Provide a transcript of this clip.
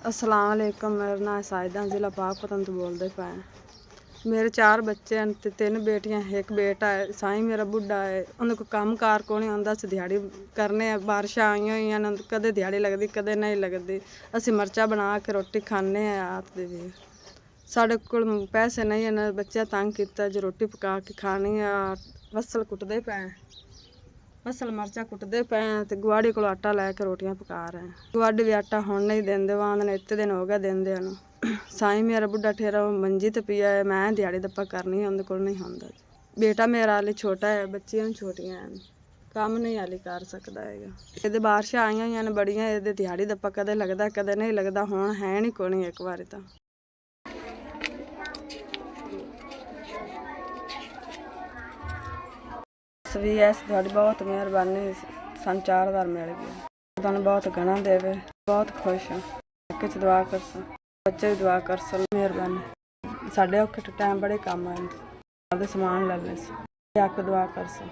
अस्सलाम वालेकुम। मेरा नाम साहिदा, जिला पाकपतन तो बोलते पे। मेरे 4 बच्चे हैं, 3 बेटियां, एक बेटा है। साईं मेरा बुढ़ा है, उन्हें कोई काम कार को नहीं आंदा। अस दिहाड़ी करने, बारिशां आईयां होईयां ने, कदे दिहाड़ी लगदी कदे नहीं लगदी। असी मर्चा बना के रोटी खाने रात दी भी। साढ़े कोल पैसे नहीं है, बच्चे तंग किता जो रोटी पका के खानी है। फसल कुटदे पे, फसल मर्चा कुटदे पे ते गुआढ़ी कोल आटा लैके रोटियां पका रहे हैं। गुआढ़ी भी आटा हुण नहीं देंदे, आंदे ने इतने दिन हो गए देंदे नूं। साईं मेरा बुढ़ा ठेरा मंजी ते पिया है, मैं दिहाड़ी दप्पा करनी है, उंदे कोल नहीं होंदा। बेटा मेरा हाले छोटा है, बच्चियां भी छोटियां हैं, काम नहीं हाले कर सकदा हैगा। इहदे बारिशां आईयां होईयां ने बड़ियां, इहदे दिहाड़ी दप्पा कदे लगदा कदे नहीं लगदा। हुण है नहीं कोनी एक बारी तां। SVS ਤੁਹਾਡੀ ਬਹੁਤ ਮਿਹਰਬਾਨੀ, ਸਾਨੂੰ 4000 ਮਿਲ ਗਿਆ। ਤੁਹਾਨੂੰ ਬਹੁਤ ਗਣਾ ਦੇਵੇ, ਬਹੁਤ ਖੁਸ਼ ਹਾਂ। ਕਿਛ ਦੁਆ ਕਰਸੋ, ਬੱਚੇ ਵੀ ਦੁਆ ਕਰਸੋ, ਮਿਹਰਬਾਨੀ। ਸਾਡੇ ਔਖੇ ਟਾਈਮ ਬੜੇ ਕੰਮ ਆਏ, ਆਪਦੇ ਸਮਾਨ ਲੈ ਲੈ ਸੀ, ਆਖ ਦੁਆ ਕਰਸੋ।